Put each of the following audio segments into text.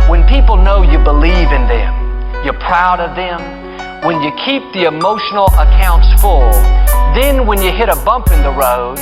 When people know you believe in them, you're proud of them, when you keep the emotional accounts full, then when you hit a bump in the road,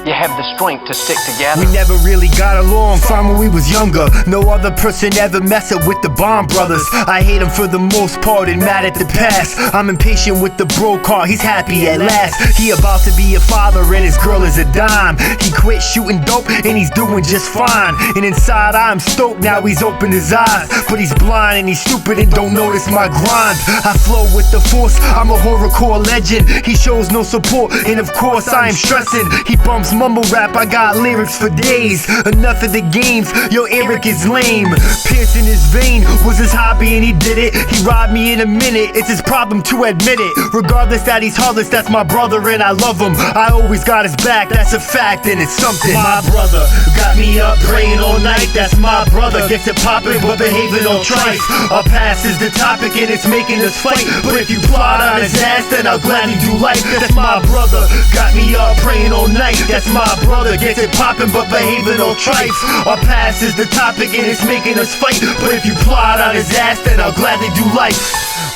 you have the strength to stick together. We never really got along, fine when we was younger. No other person ever messed up with the Bond brothers. I hate him for the most part and mad at the past. I'm impatient with the bro car, he's happy at last. He about to be a father and his girl is a dime. He quit shooting dope and he's doing just fine. And inside I'm stoked, now he's opened his eyes. But he's blind and he's stupid and don't notice my grind. I flow with the force, I'm a horrorcore legend. He shows no support and of course I am stressing. He bumps mumble rap, I got lyrics for days. Enough of the games, yo Eric is lame. Piercing his vein was his hobby and he did it. He robbed me in a minute, it's his problem to admit it. Regardless that he's heartless, that's my brother and I love him. I always got his back, that's a fact and it's something. My brother got me up praying all night, that's my brother. Gets it poppin' but behaving all trife. Our past is the topic and it's making us fight. But if you plot on his ass, then I'll gladly do life. That's my brother, got me up praying all night. That's my brother, gets it poppin' but behaving all trife. Our past is the topic and it's making us fight. But if you plot on his ass, then I'll gladly do life.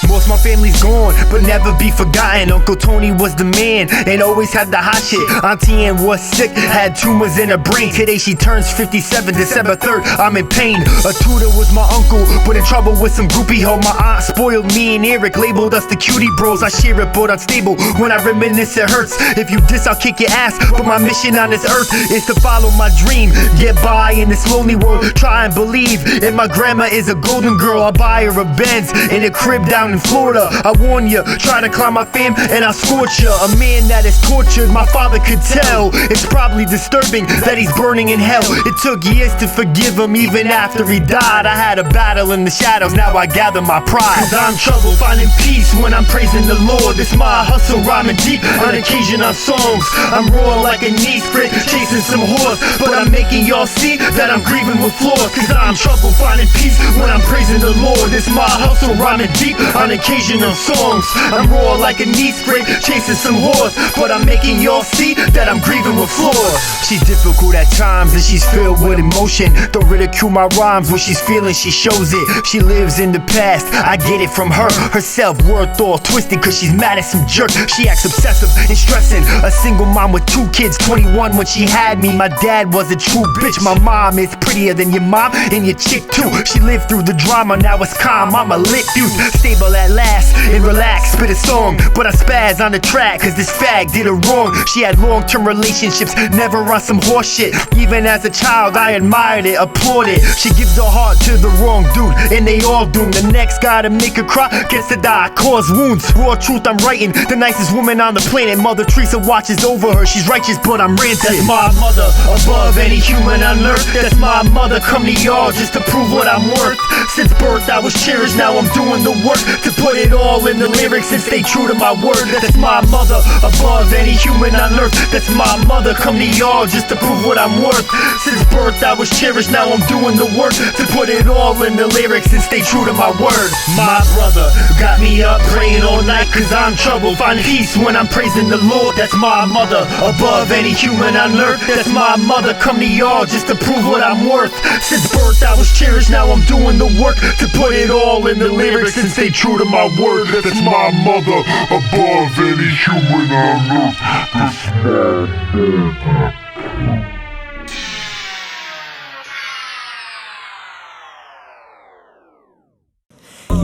Most my family's gone, but never be forgotten. Uncle Tony was the man and always had the hot shit. Auntie Ann was sick, had tumors in her brain. Today she turns 57, December 3rd, I'm in pain. A tutor was my uncle, but in trouble with some groupie hoe. My aunt spoiled me and Eric, labeled us the cutie bros. I share it but unstable, when I reminisce it hurts. If you diss I'll kick your ass, but my mission on this earth is to follow my dream. Get by in this lonely world, try and believe. If my grandma is a golden girl, I'll buy her a Benz and a crib down in Florida. I warn ya, try to climb my fame and I'll scorch ya. A man that is tortured, my father could tell. It's probably disturbing that he's burning in hell. It took years to forgive him even after he died. I had a battle in the shadows, now I gather my pride. Cause I'm troubled finding peace when I'm praising the Lord. It's my hustle rhyming deep, on occasion on songs. I'm raw like a knee sprint, chasing some horse. But I'm making y'all see that I'm grieving with flaws. Cause I'm troubled finding peace when I'm praising the Lord. It's my hustle rhyming deep, on occasion on songs. I'm raw like a knee sprint, chasing some horse. But I'm making y'all see that I'm grieving with flaws. She's difficult at times and she's filled with emotion. Don't ridicule my rhymes, when she's feeling she shows it. She lives in the past, I get it from her. Her self-worth all twisted cause she's mad at some jerk. She acts obsessive and stressing. A single mom with 2 kids, 21 when she had me. My dad was a true bitch. My mom is prettier than your mom and your chick too. She lived through the drama, now it's calm. I'm a lit fuse, stable at last and relax, spit a song. But I spaz on the track cause this fag did her wrong. She had long-term relationships, never on some horse shit. Even as a child I admired it, applauded. She gives her heart to the wrong dude and they all doomed. The next guy to make her cry gets to die, cause wounds. Raw truth I'm writing, the nicest woman on the planet. Mother Teresa watches over her, she's righteous but I'm ranted. That's my mother, above any human on earth. That's my mother, come to y'all just to prove what I'm worth. Since birth I was cherished, now I'm doing the work to put it all in the lyrics and stay true to my word. That's my mother, above any human on earth. That's my mother, come to y'all just to prove what I'm worth. Since birth I was cherished, now I'm doing the work to put it all in the lyrics and stay true to my word. My brother got me up praying all night cause I'm troubled, find peace when I'm praising the Lord. That's my mother, above any human on earth. That's my mother, come to y'all just to prove what I'm worth. Since birth I was cherished, now I'm doing the work to put it all in the lyrics and stay true to my word. That's my mother, above any human on earth. That's my mother.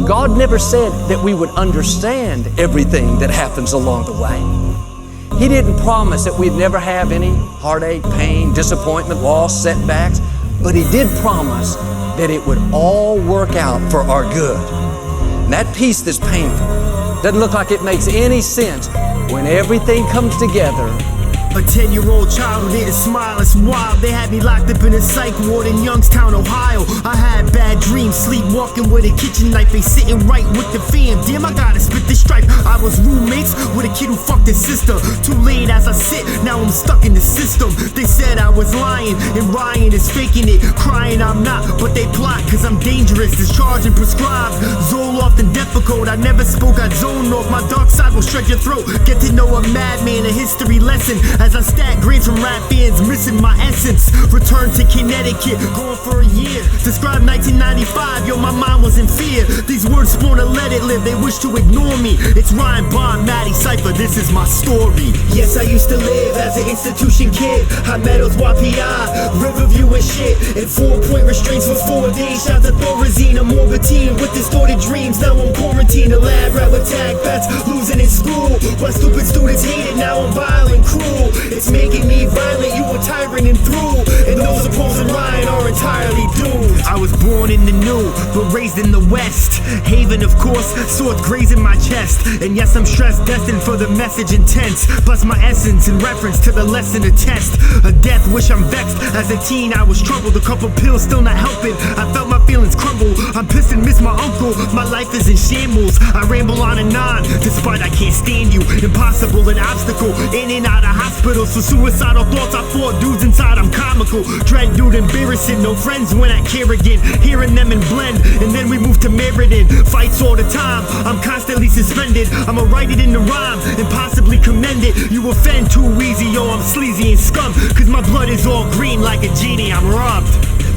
God never said that we would understand everything that happens along the way. He didn't promise that we'd never have any heartache, pain, disappointment, loss, setbacks, but He did promise that it would all work out for our good. And that peace that's painful doesn't look like it makes any sense when everything comes together. A 10-year-old child who didn't smile, it's wild. They had me locked up in a psych ward in Youngstown, Ohio. I had bad dreams, sleepwalking with a kitchen knife. They sitting right with the fam. Damn, I gotta spit this stripe. I was roommates with a kid who fucked his sister. Too late as I sit, now I'm stuck in the system. They said I was lying, and Ryan is faking it. Crying I'm not, but they plot cause I'm dangerous. Discharged and prescribed Zoloft and Depakote. I never spoke, I zoned off. My dark side will stretch your throat. Get to know a madman, a history lesson. As I stack grades from rap fans, missing my essence. Return to Connecticut, going for a year. Describe 1995, yo, my mind was in fear. These words spawn to let it live, they wish to ignore me. It's Ryan Bond, Madecipha, this is my story. Yes, I used to live as an institution kid. High Meadows, YPI, Riverview and shit. And 4-point restraints for 4 days. Shout to Thorazine, a morbid teen with distorted dreams. Now I'm quarantined, a lab rat with tag bats, losing in school. While stupid students hate it, now I'm violent, cruel. It's making me violent, you a tyrant and through. And those opposing Ryan are entirely doomed. I was born in the new, but raised in the west. Haven, of course, swords grazing my chest. And yes, I'm stressed, destined for the message intense. Plus my essence in reference to the lesson to test. A death wish I'm vexed. As a teen I was troubled, a couple pills still not helping. I felt my feelings crumble, I'm pissed and miss my uncle. My life is in shambles, I ramble on and on. Despite I can't stand you, impossible, an obstacle. In and out of hospitals for suicidal thoughts. I fought dudes inside, I'm comical. Dread dude embarrassing, no friends when I care again. Hearing them and blend, and then we move to Meriden. Fights all the time, I'm constantly suspended. I'ma write it in the rhyme and possibly commend it. You offend too easy, yo, I'm sleazy and scum. Cause my blood is all green like a genie, I'm robbed.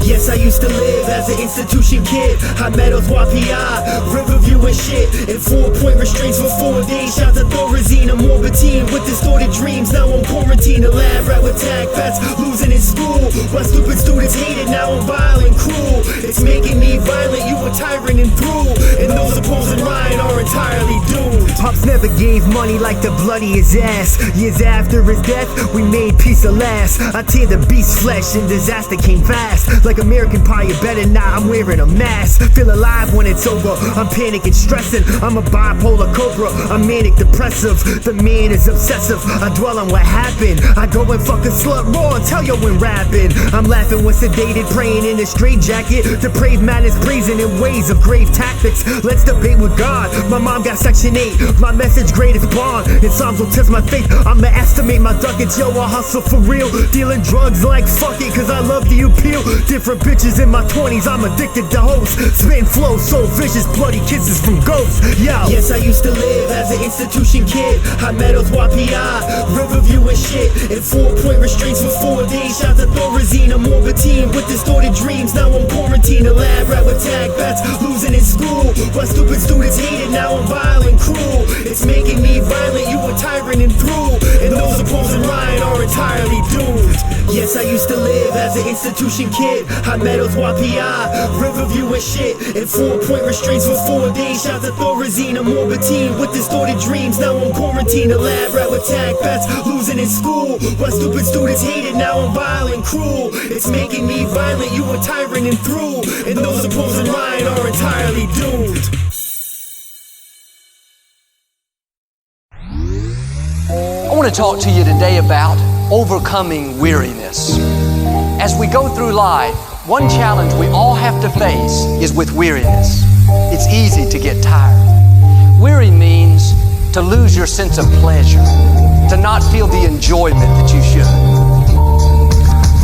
Yes, I used to live as an institution kid. High Meadows, YPI, Riverview and shit. And 4-point restraints for 4 days. Shout to Thorazine, a morbid teen with distorted dreams. Now I'm quarantined, a lab rat with tag bats, losing in school. While stupid students hate it, now I'm violent, cruel. It's making me violent, you a tyrant and through. And those opposing Ryan are entirely doomed. Pops never gave money like the bloody his ass. Years after his death, we made peace at last. I tear the beast's flesh and disaster came fast. Like American Pie, you better not, I'm wearing a mask. Feel alive when it's over, I'm panicking, stressing. I'm a bipolar cobra, I'm manic depressive. The man is obsessive, I dwell on what happened. I go and fuck a slut raw and tell yo when rapping. I'm laughing when sedated, praying in a straitjacket. Depraved man is praising in ways of grave tactics. Let's debate with God, my mom got section 8. My message great is bond, and Psalms will test my faith. I'ma estimate my ducats, yo, I hustle for real. Dealing drugs like fuck it, cause I love the appeal. Different bitches in my 20s, I'm addicted to hoes. Spin flow so vicious, bloody kisses from ghosts. Yo. Yes, I used to live as an institution kid. High Meadows, YPI, Riverview and shit. And 4-point restraints for 4 days. Shout to Thorazine, a morbid teen with distorted dreams. Now I'm quarantined, a lab rat with tag bats, losing in school. While stupid students hate it, now I'm violent, cruel. It's making me violent, you a tyrant and through. And those opposing Ryan are entirely doomed. Yes, I used to live as an institution kid. High Meadows, YPI, Riverview and shit. And 4-point restraints for 4 days. Shout to Thorazine, a morbid teen with distorted dreams. Now I'm quarantined, a lab rat with tag bats, losing in school. While stupid students hate it, now I'm violent, cruel. It's making me violent, you a tyrant and through. And those opposing Ryan are entirely doomed. I want to talk to you today about overcoming weariness. As we go through life, one challenge we all have to face is with weariness. It's easy to get tired. Weary means to lose your sense of pleasure, to not feel the enjoyment that you should.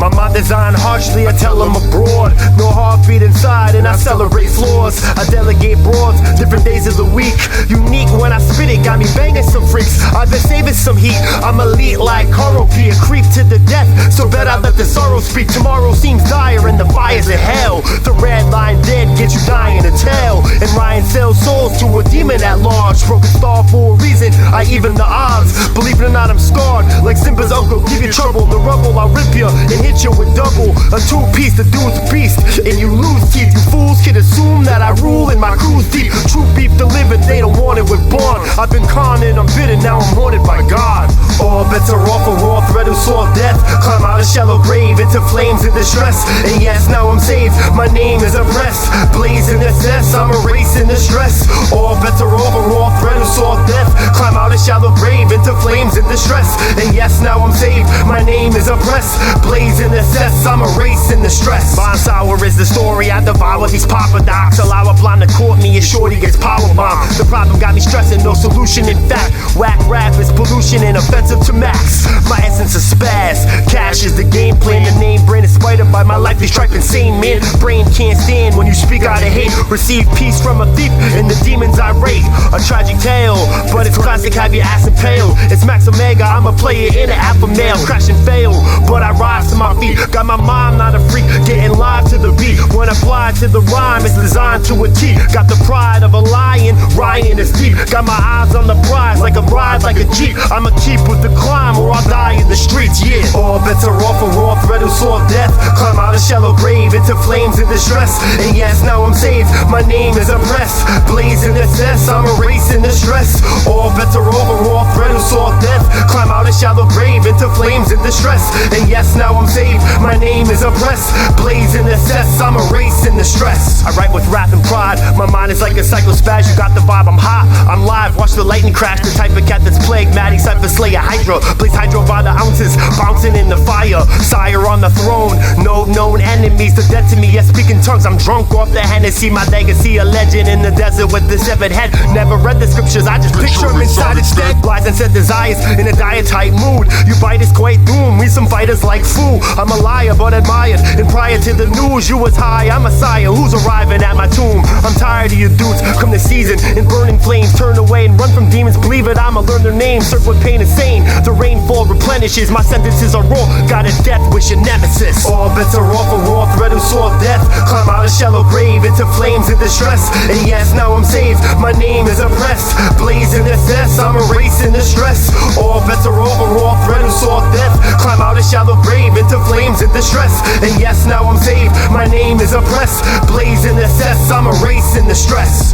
My mind designed harshly, I tell them abroad. No heartbeat inside and I celebrate flaws. I delegate broads, different days of the week. Unique when I spit it, got me banging some freaks. I've been saving some heat, I'm elite like Koropi. A creep to the death, so bet I let the sorrow speak. Tomorrow seems dire and the fires of hell. The red line dead gets you dying to tell. And Ryan sells souls to a demon at large. Broke a star for a reason, I even the odds. Believe it or not, I'm scarred like Simba's uncle. Give you trouble, the rubble, I'll rip you and hit you with double. A 2-piece, the dude's a beast, and you lose teeth. You fools can assume that I rule and my crew's deep. True beef delivered, they don't want it with Bond. I've been conning, I'm bitter, now I'm haunted by God. All bets are off, a raw thread who saw death. Climb out a shallow grave into flames and distress. And yes, now I'm saved, my name is oppressed. Blazing excess, I'm erasing the stress. All bets are off, a raw thread who saw death. Climb out a shallow grave into flames and distress. And yes, now I'm saved, my name is oppressed. Blazing excess, I'm erasing the stress. Bond sour is the story, I devour these papa docs. Allow a up line to court me and shorty gets powerbombed. The problem got me stressing, no solution in fact. Whack rap is pollution and offensive to max. My essence is spaz, cash is the game plan. The name brand is spited by my life, is tripe insane, man. Brain can't stand when you speak out of hate. Receive peace from a thief and the demons irate. A tragic tale, but it's classic, have your ass impaled. It's Max Omega, I'm a player in an alpha male. Crash and fail, but I rise to my feet. Got my mind not a freak, getting live to the beat. When applied to the rhyme, it's designed to a T. Got the pride of a lion, Ryan is deep. Got my eyes on the prize, like a bride, like a Jeep. I'ma keep with the climb or I'll die in the streets, yeah. All bets are off, a raw thread of sore death. Climb out a shallow grave into flames and distress. And yes, now I'm saved, my name is oppressed. Blazing the cess, I'm erasing the stress. All bets are off, a raw thread of sore death. Climb out a shallow grave into flames and distress. And yes, now I'm saved, my name is oppressed. Blazing the cess, I'm erasing the stress. I write with wrath and pride, my mind is like a cyclospaz. You got the vibe, I'm hot, I'm live, watch the lightning crash. The type of cat that's plagued, Madecipha, slayer, Hydra. Blaze hydro by the ounces, bouncing in the fire. Sire on the throne, no known enemies. The dead to me, yes, speaking tongues. I'm drunk off the Hennessy. My legacy, a legend in the desert with the severed head. Never read the scriptures, I just picture them inside instead. Lies and set desires in a diet-type mood. You bite is quite doom, we some fighters like fool. I'm a liar but admired, and prior to the news, you was high. I'm a sire who's arriving at my tomb. I'm tired of you dudes, come the season in burning flames. Turn away and run from demons, believe it, I'ma learn their names. Surf with pain and sane, the rainfall replenishes. My sentences are raw, got a death wish and nemesis. All bets are off, a raw thread of sore death. Climb out a shallow grave into flames and distress. And yes, now I'm saved, my name is oppressed. Blazing the cess, I'm erasing the stress. All bets are off, a raw thread of sore death. Climb out a shallow grave into flames and distress. And yes, now I'm saved, my name is oppressed. Blazing the cess, I'm erasing the stress.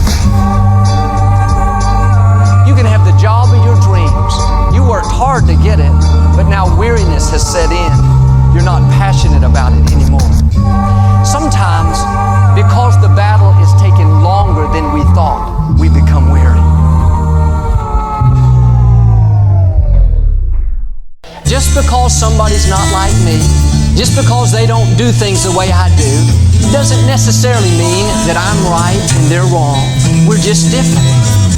You can have the job of your dreams. You worked hard to get it, but now weariness has set in. You're not passionate about it anymore. Sometimes, because the battle is taking longer than we thought, we become weary. Just because somebody's not like me, just because they don't do things the way I do, doesn't necessarily mean that I'm right and they're wrong. We're just different.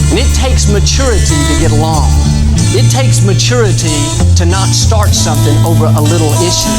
And it takes maturity to get along. It takes maturity to not start something over a little issue.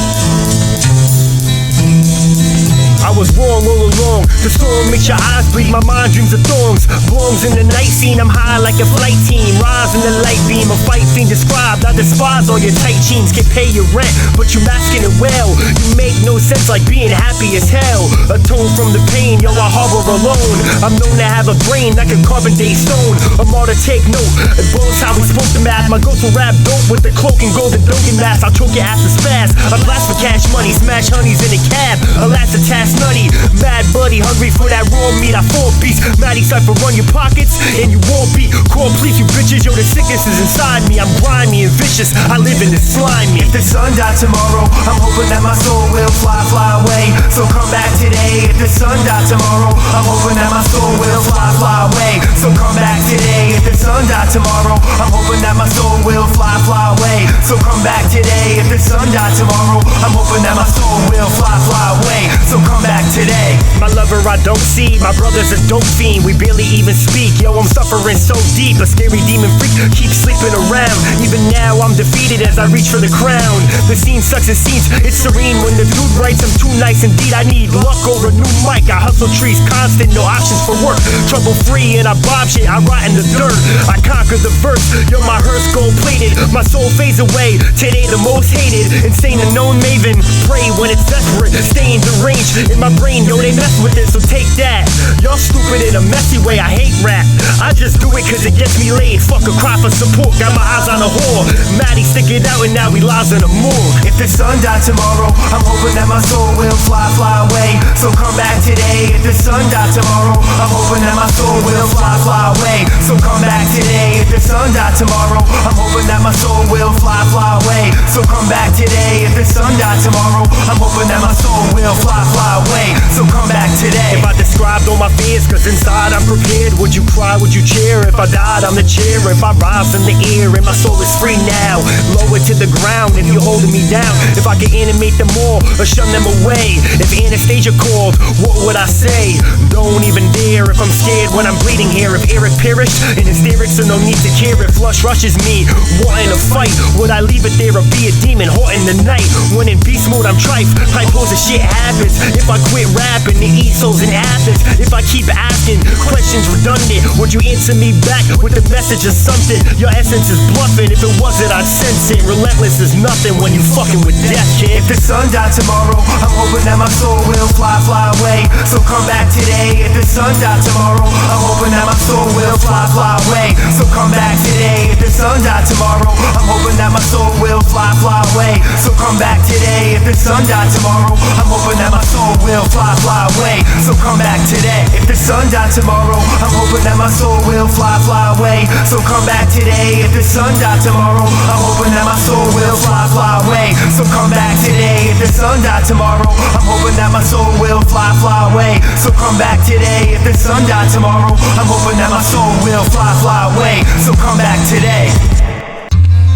I was wrong all along. The storm makes your eyes bleed, my mind dreams of thorns. Blooms in the night scene, I'm high like a flight team. Rise in the light beam, a fight scene described. I despise all your tight jeans, can pay your rent, but you masking it well. You make no sense like being happy as hell. Atone from the pain, yo, I harbor alone. I'm known to have a brain like a carbon-date stone. A martyr, take note, it blows how we spoke the math. My ghost will rap dope with the cloak and golden Dogen mask. I'll choke your ass and spaz. I blast for cash money, smash honeys in a cab. Alas, the task nutty, mad buddy, hungry for that raw meat. I 4-piece, Madecipha, run your pockets and you won't be. Call police, you bitches, yo, the sickness is inside me. I'm grimy and vicious, I live in this slimy. If the sun died tomorrow, I'm hoping that my soul will fly away. So come back today. If the sun died tomorrow, I'm hoping that my soul will fly away. So come back today. If the sun died tomorrow, I'm hoping that my soul will fly away. So come back today. If the sun died tomorrow, I'm hoping that my soul will fly away. So come back today. My lover I don't see, my brother's a dope fiend. We barely even speak, yo, I'm suffering so deep. A scary demon freak keeps sleeping around. Even now I'm defeated as I reach for the crown. The scene sucks, it seems it's serene when the dude writes I'm too nice indeed. I need luck or a new mic. I hustle trees constant, no options for work. Trouble free and I bob shit, I rot in the dirt. I conquer the verse, yo, my hearse gold plated. My soul fades away, today the most hated. Insane unknown maven, pray when it's desperate. Staying deranged in my brain, yo, they mess with it, so take that. Y'all stupid in a messy way, I hate rap. I just do it cause it gets me laid. Fuck a cry for support, got my eyes on a whore. Maddie stick it out and now we lies in the morgue. If the sun died tomorrow, I'm hoping that my soul will fly away. So come back today. If the sun died tomorrow, I'm hoping that my soul will fly away. So come back today. If the sun died tomorrow, I'm hoping that my soul will fly away. So come back today. If the sun died tomorrow, I'm hoping that my soul will fly away. So come back today. If I described all my fears, cause inside I'm prepared. Would you cry, would you cheer? If I died, I'm the cheer. If I rise in the air and my soul is free now, lower to the ground if you're holding me down. If I could animate them all or shun them away. If Anastasia called, what would I say? Don't even dare. If I'm scared when I'm bleeding here. If Eric perished in hysterics, so no need to care. If flush rushes me, wanting to fight, would I leave it there or be a demon haunting the night? When in beast mode, I'm trife. Hypos of shit happens. If I quit rapping, the eat souls in Athens. If I keep asking questions redundant, would you answer me back with a message or something? Your essence is bluffing. If it wasn't, I'd sense it. Relentless is nothing when you fucking with death, kid. If the sun died tomorrow, I'm hoping that my soul will fly away. So come back today. If the sun died tomorrow, I'm hoping that my soul will fly away. So come back today. If the sun died tomorrow, I'm hoping that my soul will fly away. So come back today. If the sun died tomorrow, I'm hoping that my soul will fly away. So come back today. If the sun died tomorrow, I'm hoping that my soul will fly away. So come back today. If the sun died tomorrow, I'm hoping that my soul will fly away. So come back today. If the sun died tomorrow, I'm hoping that my soul will fly away. So come back today. If the sun died tomorrow, I'm hoping that my soul will fly away. So come back today.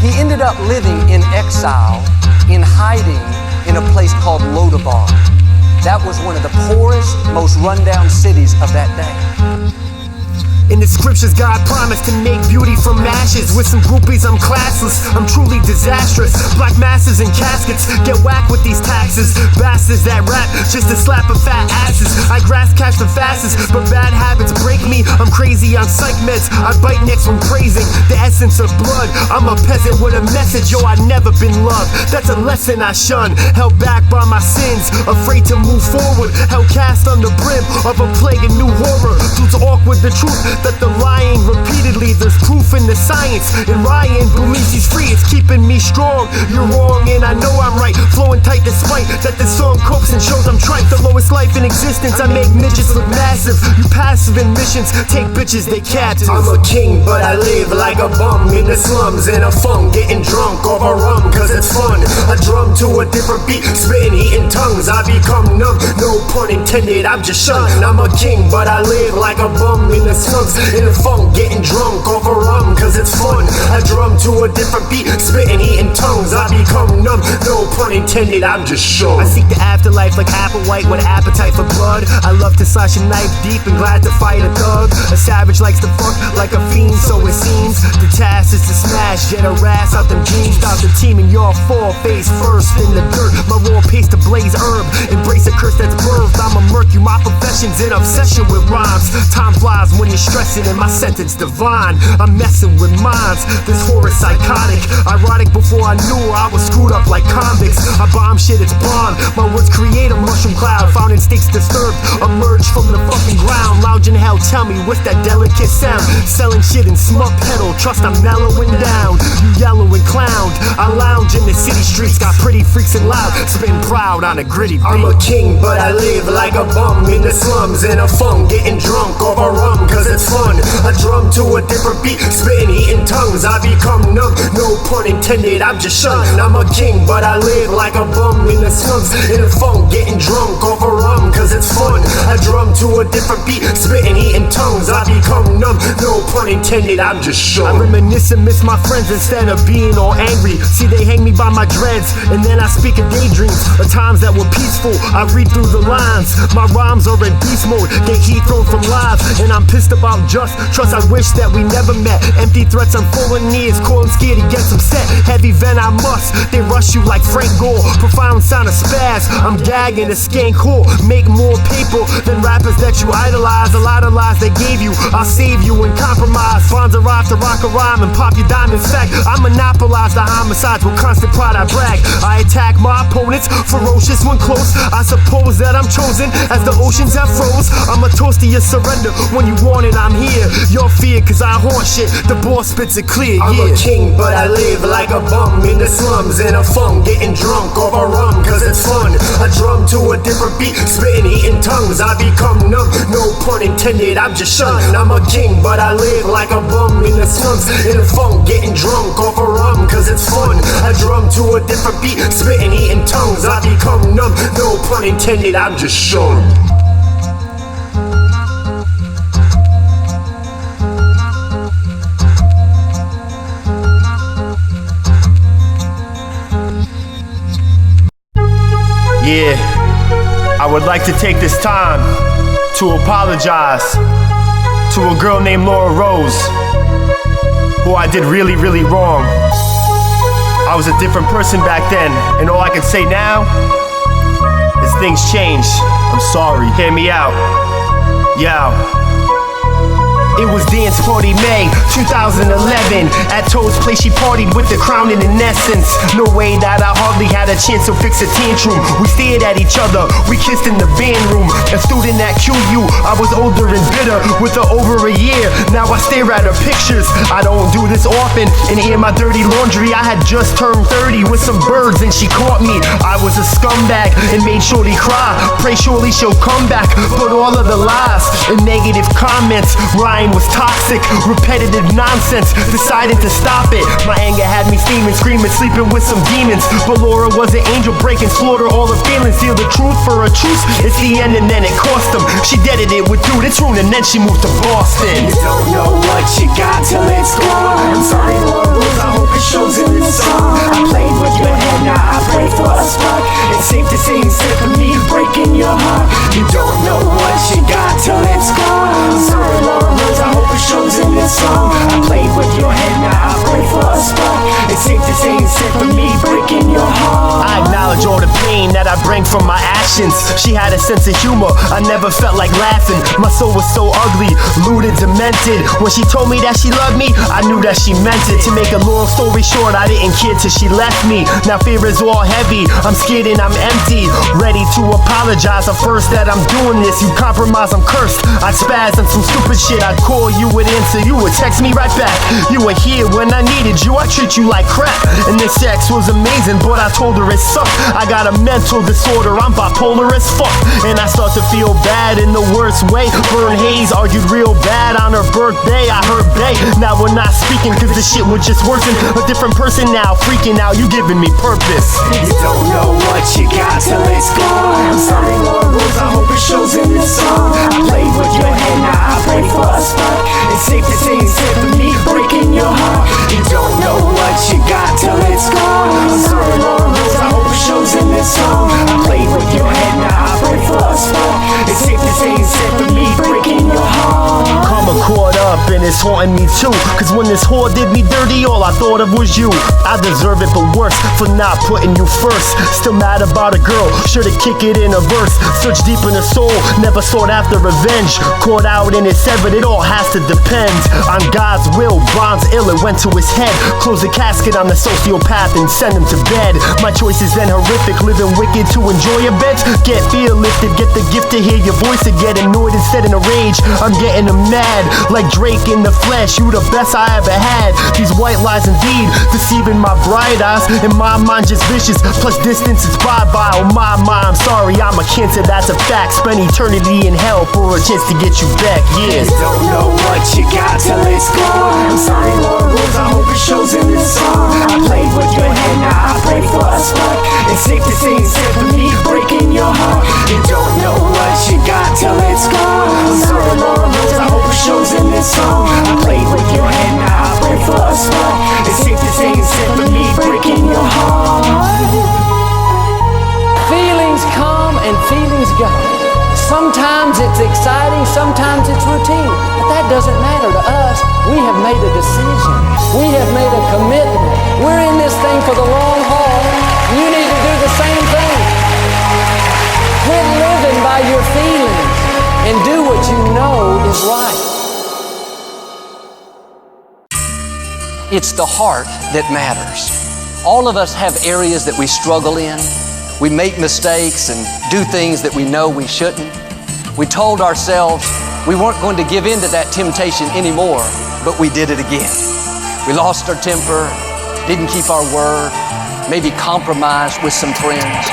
He ended up living in exile, in hiding in a place called Lodabar. That was one of the poorest, most rundown cities of that day. In the scriptures, God promised to make beauty from ashes. With some groupies, I'm classless, I'm truly disastrous. Black masses and caskets, get whacked with these taxes. Bastards that rap just to slap a fat asses. I grasp cash the fastest, but bad habits break me. I'm crazy on psych meds, I bite necks when praising the essence of blood. I'm a peasant with a message, yo, I've never been loved. That's a lesson I shun, held back by my sins, afraid to move forward, held cast on the brim of a plague and new horror. Dudes awkward the truth that the lying repeatedly, there's proof in the science. And Ryan believes he's free, it's keeping me strong. You're wrong and I know I'm right, flowing tight despite that this song copes and shows I'm tripe. The lowest life in existence, I make midgets look massive. You passive in missions, take bitches they captive. I'm a king but I live like a bum in the slums, in a funk, getting drunk over rum cause it's fun. I drum to a different beat, spitting eating tongues, I become numb, no pun intended, I'm just shunned. I'm a king but I live like a bum in the slums, in the funk, getting drunk over rum cause it's fun. I drum to a different beat, spitting eating tongues, I become numb, no pun intended, I'm just sure. I seek the afterlife like Applewhite with appetite for blood. I love to slash a knife deep and glad to fight a thug. A savage likes to fuck like a fiend, so it seems. The task is to smash, get her ass out them jeans. Stop the team and y'all fall face first in the dirt. My raw pace to blaze herb, embrace a curse that's birthed. I'm a merc, my profession's in obsession with rhymes. Time flies when you're stressing and my sentence divine. I'm messing with minds, this horror psychotic. Ironic before I knew I was screwed up like convicts. I bomb shit, it's bomb. My words create a mushroom cloud, found in states disturbed, emerge from the fucking ground. Lounge in hell, tell me what's that delicate sound? Selling shit in smug pedal, trust I'm mellowing down. You yellow and clowned, I lounge in the city streets, got pretty freaks and loud, spin proud on a gritty beat. I'm a king but I live like a bum in the slums, in a funk, getting drunk over rum cause it's fun. I drum to a different beat, spitting eating tongues, I become numb, no pun intended, I'm just shunned. I'm a king but I live like a bum in the slums, in a funk, getting drunk over rum cause it's fun. I drum to a different beat, spitting eating tongues, I become numb, no pun intended, I'm just sure. I reminisce and miss my friends instead of being all angry. See they hang me by my dreads and then I speak of daydreams, of times that were peaceful. I read through the lines, my rhymes are in beast mode, get heat thrown from live, and I'm pissed about just trust. I wish that we never met. Empty threats, I'm full of knees, cold and scared to get some set. Heavy vent, I must. They rush you like Frank Gore. Profound sound of spaz. I'm gagging a skank whore. Make more paper than rappers that you idolize. A lot of lies they gave you, I'll save you and compromise. Bonds arrive to rock a rhyme and pop your diamonds back. I monopolize the homicides with constant pride. I brag. I attack my opponents, ferocious when close. I suppose that I'm chosen as the oceans have froze. I'm a toast to your surrender. When you want it, I'm here. Your fear cause I haunt shit, the boss spits it clear. I'm a king but I live like a bum in the slums, in a funk, getting drunk over rum cause it's fun. I drum to a different beat, spitting eating tongues, I become numb, no pun intended, I'm just shunned. I'm a king but I live like a bum in the slums, in a funk, getting drunk over rum cause it's fun. I drum to a different beat, spitting eating tongues, I become numb, no pun intended, I'm just shunned. Yeah, I would like to take this time to apologize to a girl named Laura Rose, who I did really, really wrong. I was a different person back then, and all I can say now is things changed. I'm sorry. Hear me out. Yo. It was dance party May 2011. At Toad's place she partied with the Crown in essence. No way that I hardly had a chance to fix a tantrum. We stared at each other, we kissed in the band room. A student at QU, I was older and bitter. With her over a year, now I stare at her pictures. I don't do this often, and air my dirty laundry. I had just turned 30 with some birds and she caught me. I was a scumbag and made Shorty cry. Pray surely she'll come back, but all of the lies and negative comments, Ryan was toxic, repetitive nonsense. Deciding to stop it, my anger had me steaming, screaming, sleeping with some demons. But Laura was an angel, breaking, slaughter all her feelings. Steal the truth for a truce, it's the end and then it cost them. She deaded it with dude, it's ruined, and then she moved to Boston. You don't know what you got till it's gone. I'm sorry, Laura Rose, I hope it shows in this song. I played with your head, now I pray for a spark. It's safe to say instead of me breaking your heart. You don't know what you got till it's gone. I'm sorry, Laura Rose, I hope it shows in this song. I played with your head, now I pray for a spark. It's safe to say instead of me breaking your heart. I acknowledge all the pain that I bring from my actions. She had a sense of humor, I never felt like laughing. My soul was so ugly, lewd and demented. When she told me that she loved me, I knew that she meant it. To make a long story short, I didn't care till she left me. Now fear is all heavy, I'm scared and I'm empty. Ready to apologize, at first that I'm doing this. You compromise, I'm cursed. I'd spaz on some stupid shit. I'd call, you would answer, you would text me right back. You were here when I needed you, I treat you like crap. And this sex was amazing, but I told her it sucked. I got a mental disorder, I'm bipolar as fuck. And I start to feel bad in the worst way. Burn Hayes argued real bad on her birthday. I heard Bay, now we're not speaking cause the shit was just working. A different person now, freaking out, you giving me purpose. You don't know what you got till it's gone. I'm sorry, Laura Rose, I hope it shows in this song. I played with your head, now I pray for a spark. It's safe to say instead of me breaking your heart. You don't know what you got till it's gone. I'm sorry, Laura Rose, I hope it shows in this song. I played with your head, now I pray for a spark. It's safe to say instead of me breaking your heart. Karma caught up and it's haunting me too. Cause when this whore did me dirty, all I thought of was you. I deserve it but worse for not putting you first. Still mad about a girl, should've kicked it in a verse. Search deep in her soul, never sought after revenge. Caught out in his head, but it all has to depend on God's will. Bronze ill, it went to his head. Close the casket on the sociopath and send him to bed. My choice is then horrific, living wicked to enjoy your beds. Get fear lifted, get the gift to hear your voice and get annoyed instead in a rage. I'm getting them mad, like Drake in the flesh. You the best I ever had. These white lies indeed, deceiving my bright eyes. And my mind just vicious, plus distance is bye-bye. Oh my, I'm sorry, I'm a cancer, that's a fact. Spend eternity in hell for a chance to get you back, yeah. You don't know what you got till it's gone. I'm sorry, Laura Rose, I hope it shows in this song. I played with your head, now I pray for a spark. It's safe to say instead of me breaking your heart. You don't know what you got till it's gone. I'm sorry, Laura Rose, I hope it shows in this song. I played with your head, now I pray for a spark. It's safe to say instead of me breaking your heart. Feelings come and feelings go. Sometimes it's exciting, sometimes it's routine. But that doesn't matter to us. We have made a decision. We have made a commitment. We're in this thing for the long haul. You need to do the same thing. Quit living by your feelings and do what you know is right. It's the heart that matters. All of us have areas that we struggle in. We make mistakes and do things that we know we shouldn't. We told ourselves we weren't going to give in to that temptation anymore, but we did it again. We lost our temper, didn't keep our word, maybe compromised with some friends.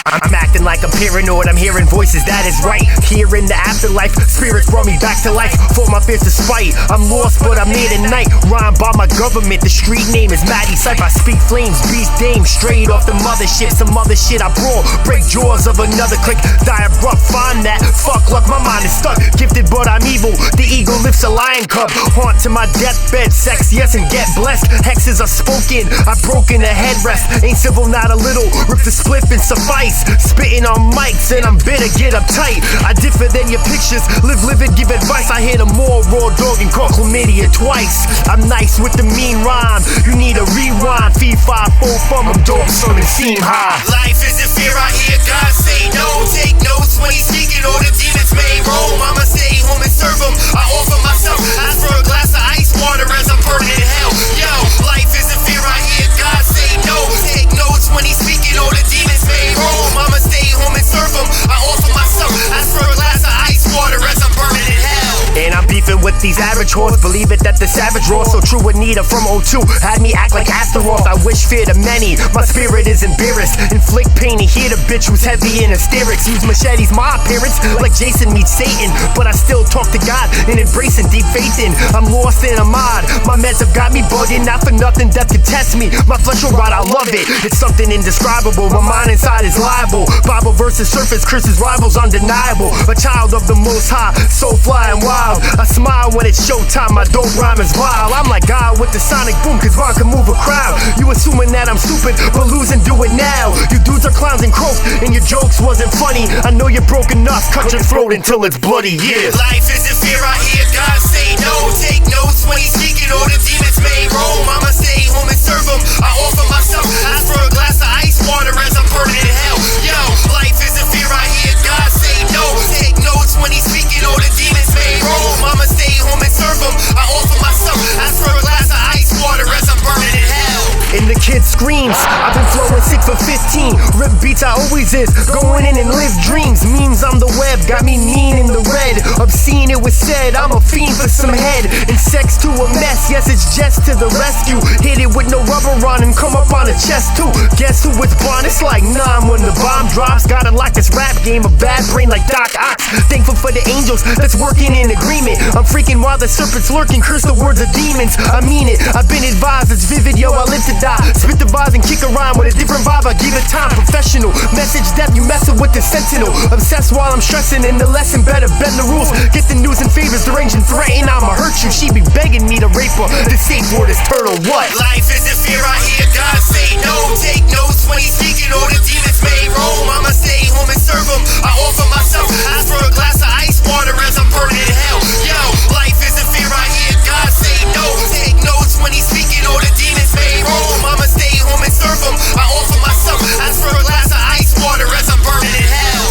I'm acting like I'm paranoid, I'm hearing voices, that is right. Here in the afterlife, spirits brought me back to life. Fought my fears to spite, I'm lost but I'm here tonight. Rhymed by my government, the street name is Madecipha. I speak flames, beast dame, straight off the mothership. Some other shit I brawl, break jaws of another click. Die abrupt, find that, fuck luck, my mind is stuck. Gifted but I'm evil, the eagle lifts a lion cub. Haunt to my deathbed, sex yes and get blessed. Hexes are spoken, I've broken a headrest. Ain't civil not a little, rip the spliff and suffice. righteous, spitting on mics, and I'm bitter, get uptight. I differ than your pictures, live livid, give advice. I hit a more raw dog and caught chlamydia twice. I'm nice with the mean rhyme, you need a rewind. Fee, 5, 4 from I'm dope, son, and seem high. Life is a fear, I hear God say no. Take notes when he's speaking, all the demons may roam. I'ma stay home and serve him, I offer myself. Ask for a glass of ice water as I'm burning in hell. Yo, life is a fear, I hear God say no. Take notes when he's speaking, all the demons may roam. I'ma stay home and serve him, I offer myself. Ask for a glass of ice water as I'm burning in hell. And I'm beefing with these average whores. Believe it that the savage raw so true. Anita from 02 had me act like Astaroth. I wish fear to many, my spirit is embarrassed. Inflict pain and hear the bitch who's heavy in hysterics. Use machetes, my appearance, like Jason meets Satan. But I still talk to God and embracing deep faith in. I'm lost in a mod, my meds have got me bugging. Not for nothing, death could test me. My flesh will rot, I love it. It's something indescribable, my mind inside is liable. Bible versus surface, curses rivals undeniable. A child of the most high, so fly and wild. I smile when it's showtime, my dope rhyme is wild. I'm like God with the sonic boom, cause Ron can move a crowd. You assuming that I'm stupid, but losing, do it now. You dudes are clowns and croak, and your jokes wasn't funny. I know you're broke enough, cut your throat until it's bloody, yeah. Life is a fear, I hear God say no. Take notes when he's speaking, all the demons may roam. I'ma stay home and serve him, I offer myself. Ask for a glass of ice water as I'm burning in hell. Yo, life is a fear, I hear God say no. Take notes when he's speaking, all the demons may roam. I'ma stay home and serve him, I offer myself. Ask for a glass of ice water as I'm burning in hell. And the kid screams, I've been flowing sick for 15. Rip beats I always is, going in and live dreams. Memes on the web, got me mean in the red. Obscene it was said, I'm a fiend for some head. And sex to a mess, yes it's just to the rescue. Hit it with no rubber on and come up on the chest too. Guess who was born? It's like 9 when the bomb drops. Gotta lock this rap game, a bad brain like Doc Ock. Thankful for the angels that's working in agreement. I'm freaking while the serpent's lurking, curse the words of demons. I mean it, I've been advised, it's vivid, yo, I live to die. Spit the bars and kick a rhyme with a different vibe, I give it time. Professional, message depth, you messing with the sentinel. Obsessed while I'm stressing, and the lesson better bend the rules. Get the news and favors, deranged and threaten, I'ma hurt you. She be begging me to rape her, the safe word is turtle, what? Life is a fear, I hear God say no. Take notes when he's speaking, all the demons may roam. I'ma stay home and serve him, I offer myself. Ask for a glass of ice water as I'm burning in hell. Yo, life is a fear, I hear God say no. Take notes when he's speaking, all the demons may roam. I'ma stay home and serve him, I offer myself. Ask for a glass of ice water as I'm burning in hell.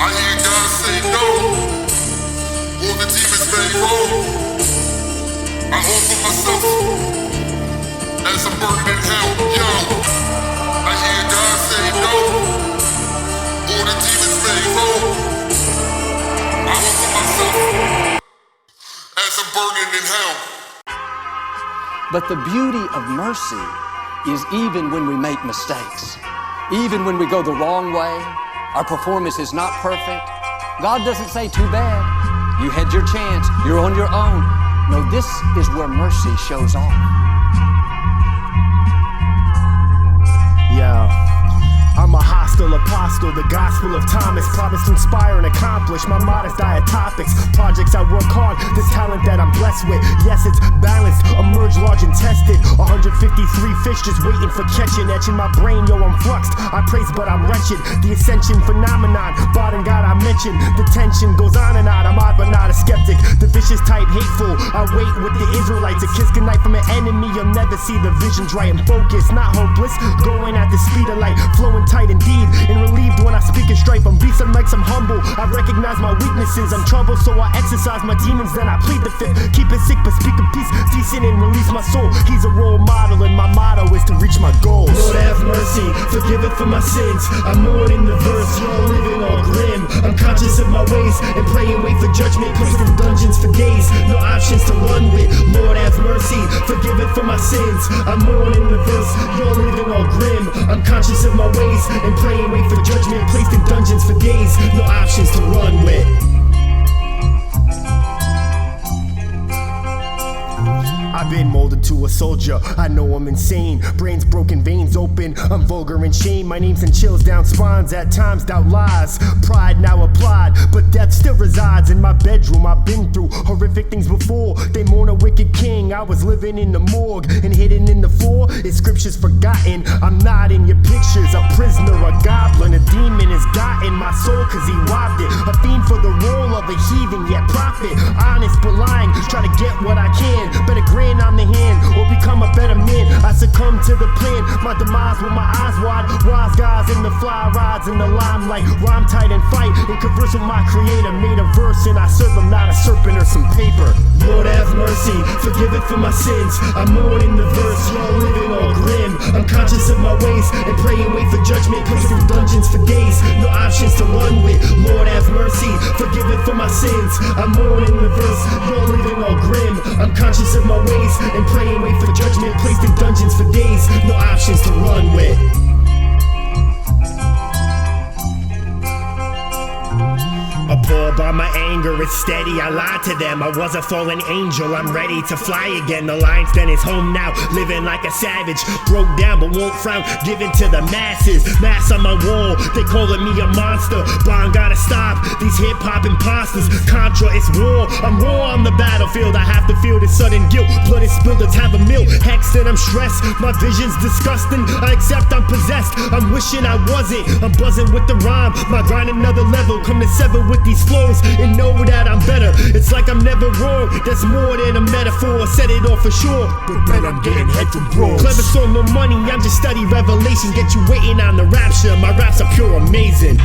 I hear God say no. All the demons may roam. I offer myself as I'm burning in hell. Yo, I hear God say no. All the demons may roam. I offer myself as I'm burning in hell. But the beauty of mercy is even when we make mistakes, even when we go the wrong way, our performance is not perfect. God doesn't say, too bad, you had your chance, you're on your own. No, this is where mercy shows off. Yeah. I'm a hostile apostle, the gospel of Thomas. Promise to inspire and accomplish my modest diet topics. Projects I work hard, this talent that I'm blessed with. Yes, it's balanced, emerge large and tested. 153 fish just waiting for catching. Etching my brain, yo, I'm fluxed. I praise but I'm wretched. The ascension phenomenon, God and God I mentioned. The tension goes on and on, I'm odd but not a skeptic. The vicious type, hateful, I wait with the Israelites. A kiss goodnight from an enemy, you'll never see the visions right and focused. Not hopeless, going at the speed of light. Flowing tight indeed, and relieved when I speak in strife. I'm beast, I'm like some humble, I recognize my weaknesses. I'm troubled, so I exercise my demons, then I plead the fifth. Keep it sick, but speak of peace, decent and release my soul. He's a role model, and my motto is to reach my goals. Lord have mercy, forgive it for my sins. I'm more in the verse, y'all living all grim. I'm conscious of my ways, and praying wait for judgment. Placed in dungeons for days, no options to run with. Lord have mercy, forgive it for my sins. I'm more in the verse, y'all living all grim. I'm conscious of my ways, and praying wait for judgment. Placed in dungeons for days, no options to run with. I I've been molded to a soldier, I know I'm insane. Brains broken, veins open, I'm vulgar and shame. My name sends chills down spines, at times doubt lies. Pride now applied, but death still resides in my bedroom. I've been through horrific things before. They mourn a wicked king, I was living in the morgue. And hidden in the floor, is scriptures forgotten. I'm not in your pictures, a prisoner, a goblin. A demon has gotten my soul cause he robbed it. A fiend for the role of a heathen, yet prophet. Honest but lying, try to get what I can. Better grin on the hand, or become a better man. I succumb to the plan, my demise with my eyes wide. Wise guys in the fly rides in the limelight. Rhyme tight and fight, and converse with my creator. Made a verse and I serve him, not a serpent or some paper. Lord have mercy, forgive it for my sins. I'm more in the verse, y'all living all grim. I'm conscious of my ways and pray and wait for judgment. Placed through dungeons for days, no options to run with. Lord have mercy, forgive it for my sins. I'm more in the verse, y'all living all grim. I'm conscious of my ways and pray and wait for judgment. Placed in dungeons for days, no options to run with. Appalled by my anger, it's steady, I lied to them. I was a fallen angel, I'm ready to fly again. The lion's den is home now, living like a savage. Broke down but won't frown, given to the masses. Mass on my wall, they calling me a monster. Bond gotta stop, these hip-hop imposters. Contra, it's war, I'm raw on the battlefield. I have to feel the sudden guilt, blood is spilled, let's have a meal. Hexed and I'm stressed, my vision's disgusting. I accept I'm possessed, I'm wishing I wasn't. I'm buzzing with the rhyme, my grind another level. Come to sever with these flows and know that I'm better. It's like I'm never wrong, that's more than a metaphor. Set it off for sure, but bet I'm getting head from bros. Clever song, no money, I'm just study revelation. Get you waiting on the rapture, my raps are pure amazing.